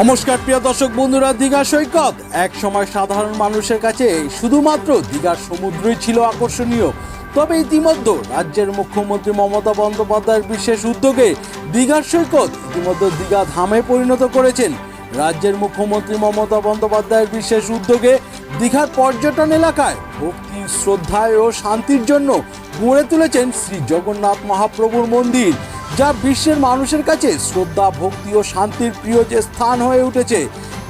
নমস্কার প্রিয় দর্শক বন্ধুরা, দীঘা সৈকত এক সময় সাধারণ মানুষের কাছে শুধুমাত্র দীঘার সমুদ্রই ছিল আকর্ষণীয়। তবে ইতিমধ্যে রাজ্যের মুখ্যমন্ত্রী মমতা বন্দ্যোপাধ্যায়ের বিশেষ উদ্যোগে দীঘার সৈকত ইতিমধ্যে দীঘা ধামে পরিণত করেছেন। রাজ্যের মুখ্যমন্ত্রী মমতা বন্দ্যোপাধ্যায়ের বিশেষ উদ্যোগে দীঘার পর্যটন এলাকায় ভক্তি, শ্রদ্ধায় ও শান্তির জন্য গড়ে তুলেছেন শ্রী জগন্নাথ মহাপ্রভুর মন্দির, যা বিশ্বের মানুষের কাছে শ্রদ্ধা, ভক্তি ও শান্তির প্রিয় যে স্থান হয়ে উঠেছে।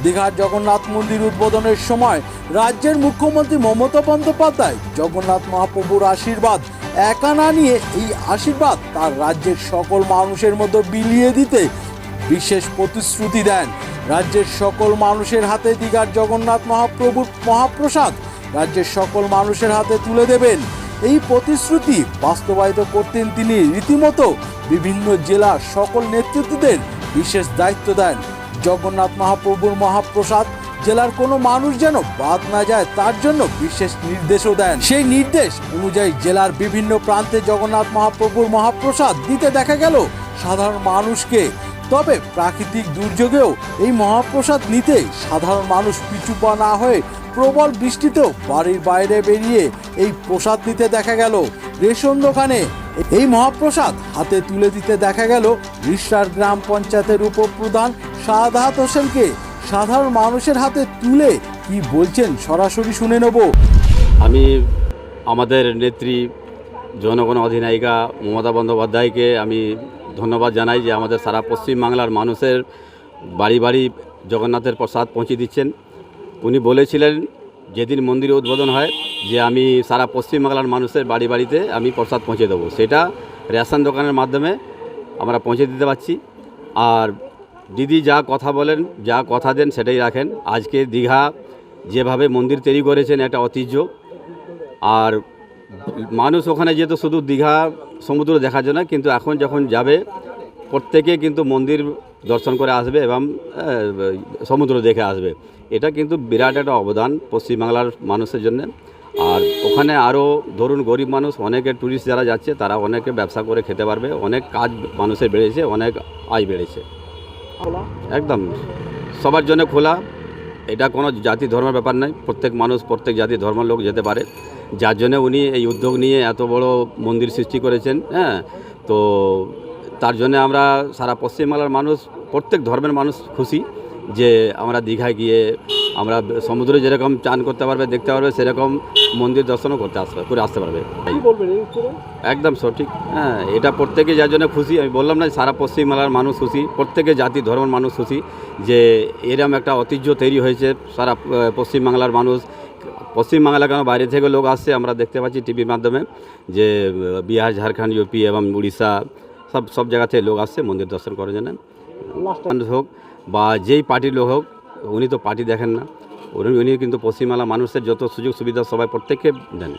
দীঘার জগন্নাথ মন্দির উদ্বোধনের সময় রাজ্যের মুখ্যমন্ত্রী মমতা বন্দ্যোপাধ্যায় জগন্নাথ মহাপ্রভুর আশীর্বাদ একা না নিয়ে এই আশীর্বাদ তার রাজ্যের সকল মানুষের মধ্যে বিলিয়ে দিতে বিশেষ প্রতিশ্রুতি দেন। রাজ্যের সকল মানুষের হাতে দীঘার জগন্নাথ মহাপ্রভুর মহাপ্রসাদ রাজ্যের সকল মানুষের হাতে তুলে দেবেন। এই প্রতিশ্রুতি বাস্তবায়িত করতেন তিনি। রীতিমতো বিভিন্ন জেলার সকল নেতৃত্বদের বিশেষ দায়িত্ব দেন। জগন্নাথ মহাপ্রভুর মহাপ্রসাদ জেলার কোনো মানুষ যেন বাদ না যায় তার জন্য বিশেষ নির্দেশও দেন। সেই নির্দেশ অনুযায়ী জেলার বিভিন্ন প্রান্তে জগন্নাথ মহাপ্রভুর মহাপ্রসাদ দিতে দেখা গেল সাধারণ মানুষকে। তবে প্রাকৃতিক দুর্যোগেও এই মহাপ্রসাদ নিতে সাধারণ মানুষ পিছু পা না হয়ে প্রবল বৃষ্টিতেও বাড়ির বাইরে বেরিয়ে এই প্রসাদ নিতে দেখা গেল। রেশন দোকানে এই মহাপ্রসাদ হাতে তুলে দিতে দেখা গেল রিষড়ার গ্রাম পঞ্চায়েতের উপপ্রধান সাদাত হোসেনকে। সাধারণ মানুষের হাতে তুলে কি বলছেন সরাসরি শুনে নেব। আমি আমাদের নেত্রী জনগণ অধিনায়িকা মমতা বন্দ্যোপাধ্যায়কে আমি ধন্যবাদ জানাই যে আমাদের সারা পশ্চিমবাংলার মানুষের বাড়ি বাড়ি জগন্নাথের প্রসাদ পৌঁছে দিচ্ছেন। উনি বলেছিলেন যেদিন মন্দির উদ্বোধন হয় যে আমি সারা পশ্চিমবাংলার মানুষের বাড়ি বাড়িতে আমি প্রসাদ পৌঁছে দেবো। সেটা রেশন দোকানের মাধ্যমে আমরা পৌঁছে দিতে পারছি। আর দিদি যা কথা বলেন, যা কথা দেন সেটাই রাখেন। আজকে দীঘা যেভাবে মন্দির তৈরি করেছেন একটা ঐতিহ্য। আর মানুষ ওখানে যেহেতু শুধু দীঘা সমুদ্র দেখার জন্য, কিন্তু এখন যখন যাবে প্রত্যেকে কিন্তু মন্দির দর্শন করে আসবে এবং সমুদ্র দেখে আসবে। এটা কিন্তু বিরাট একটা অবদান পশ্চিমবাংলার মানুষের জন্য। আর ওখানে আরও ধরুন গরিব মানুষ, অনেকে ট্যুরিস্ট যারা যাচ্ছে তারা অনেকে ব্যবসা করে খেতে পারবে, অনেক কাজ মানুষের বেড়েছে, অনেক আয় বেড়েছে। একদম সবার জন্য খোলা, এটা কোনো জাতি ধর্মের ব্যাপার নয়। প্রত্যেক মানুষ, প্রত্যেক জাতি ধর্মের লোক যেতে পারে, যার জন্য উনি এই উদ্যোগ নিয়ে এত বড় মন্দির সৃষ্টি করেছেন। তো তার জন্য আমরা সারা পশ্চিমবাংলার মানুষ, প্রত্যেক ধর্মের মানুষ খুশি যে আমরা দীঘায় গিয়ে আমরা সমুদ্রে যেরকম চান করতে পারবে, দেখতে পারবে, সেরকম মন্দির দর্শনও করে আসতে পারবে। একদম সঠিক। এটা প্রত্যেকে যার জন্য খুশি। আমি বললাম না, সারা পশ্চিমবাংলার মানুষ খুশি, প্রত্যেকে জাতি ধর্মের মানুষ খুশি যে এরকম একটা ঐতিহ্য তৈরি হয়েছে। সারা পশ্চিমবাংলার মানুষ, পশ্চিমবাংলা কেন বাইরে থেকে লোক আসছে, আমরা দেখতে পাচ্ছি টিভির মাধ্যমে যে বিহার, ঝাড়খণ্ড, ইউপি এবং উড়িষ্যা সব জায়গা থেকে লোক আসছে মন্দির দর্শন করার জন্য। হোক বা যেই পার্টির লোক হোক, উনি তো পার্টি দেখেন না, উনি কিন্তু পশ্চিমবাংলা মানুষের যত সুযোগ সুবিধা সবাই প্রত্যেককে দেন।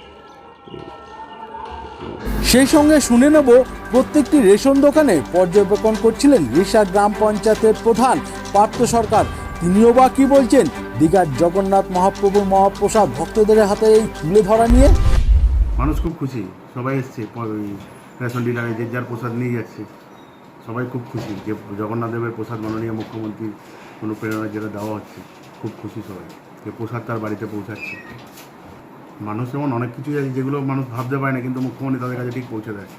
সেই সঙ্গে শুনে নেব প্রত্যেকটি রেশন দোকানে পর্যবেক্ষণ করছিলেন রিষড়া গ্রাম পঞ্চায়েতের প্রধান পার্থ সরকার। তিনিও বা কি বলছেন দীঘার জগন্নাথ মহাপ্রভুর মহাপ্রসাদ ভক্তদের হাতে এই তুলে ধরা নিয়ে। মানুষ খুব খুশি, সবাই এসছে রেশন ডিলারে যে যার প্রসাদ নিয়ে যাচ্ছে। সবাই খুব খুশি যে জগন্নাথ দেবের প্রসাদ মাননীয় মুখ্যমন্ত্রীর অনুপ্রেরণায় যেটা দেওয়া হচ্ছে। খুব খুশি সবাই যে প্রসাদ তার বাড়িতে পৌঁছাচ্ছে। মানুষ এমন অনেক কিছুই আছে যেগুলো মানুষ ভাবতে পারে না, কিন্তু মুখ্যমন্ত্রী তাদের কাছে ঠিক পৌঁছে দেয়।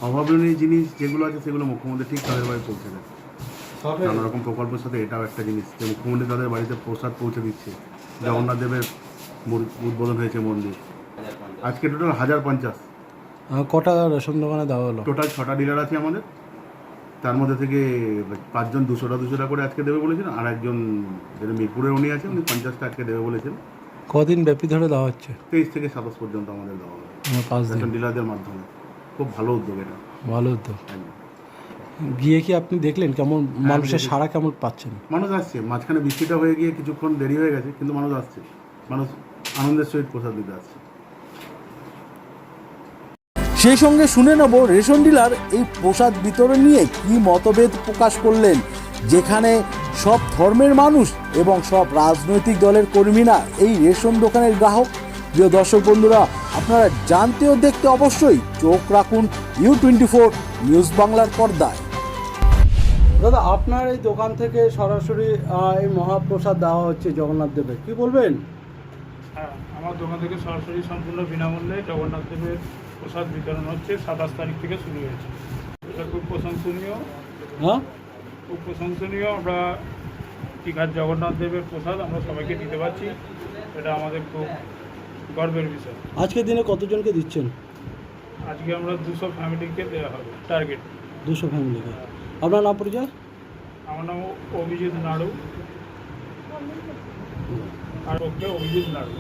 অভাবনীয় জিনিস যেগুলো আছে সেগুলো মুখ্যমন্ত্রী ঠিক তাদের বাড়ি পৌঁছে দেয়। নানা রকম প্রকল্পের সাথে এটাও একটা জিনিস যে মুখ্যমন্ত্রী তাদের বাড়িতে প্রসাদ পৌঁছে দিচ্ছে। জগন্নাথ দেবের উদ্বোধন হয়েছে মন্দির। আজকে টোটাল 1050। কটা রেশন দোকানে দেওয়া হলো? টোটাল 6টা ডিলার আছে আমাদের। তার মধ্যে থেকে 5 জন 200টা করে আজকে দেবে বলেছেন। আর একজন যেটা মিরপুরে উনি আছে, উনি 50টা আজকে দেবে বলেছেন। কদিন ব্যাপী ধরে দেওয়া হচ্ছে? 23 থেকে 27 পর্যন্ত আমাদের দেওয়া হবে 5 দিন রেশন ডিলারদের মাধ্যমে। খুব ভালো উদ্যোগ এটা, ভালো উদ্যোগ। গিয়ে কি আপনি দেখলেন কেমন মানুষের সাড়া কেমন পাচ্ছেন? মানুষ আসছে, মাঝখানে বৃষ্টিটা হয়ে গিয়ে কিছুক্ষণ দেরি হয়ে গেছে, কিন্তু মানুষ আসছে। মানুষ আনন্দের সহিত প্রসাদ দিতে আসছে। সেই সঙ্গে শুনে নেব রেশন ডিলার এই প্রসাদ বিতরণ নিয়ে কি মতভেদ প্রকাশ করলেন, যেখানে সব ধর্মের মানুষ এবং সব রাজনৈতিক দলের কর্মীরা এই রেশন দোকানের গ্রাহক। প্রিয় দর্শক বন্ধুরা, আপনারা জানতে ও দেখতে অবশ্যই চোখ রাখুন U24 নিউজ বাংলার পর্দায়। দাদা, আপনার এই দোকান থেকে সরাসরি এই মহাপ্রসাদ দেওয়া হচ্ছে জগন্নাথ দেবের, কি বলবেন? হ্যাঁ, আমার দোকান থেকে সরাসরি সম্পূর্ণ বিনামূল্যে জগন্নাথ দেবের প্রসাদ বিতরণ হচ্ছে। 27 তারিখ থেকে শুরু হয়েছে। এটা খুব প্রশংসনীয়, হ্যাঁ, খুব প্রশংসনীয়। আমরা দীঘার জগন্নাথ দেবের প্রসাদ আমরা সবাইকে দিতে পারছি, এটা আমাদের খুব গর্বের বিষয়। আজকের দিনে কতজনকে দিচ্ছেন? আজকে আমরা 200 ফ্যামিলিকে দেওয়া হবে টার্গেট। 200 ফ্যামিলিকে। আপনার নাম পরিচয়? আমার নাম অভিজিৎ নাড়ু, আর ওকে অভিজিৎ নাড়ু।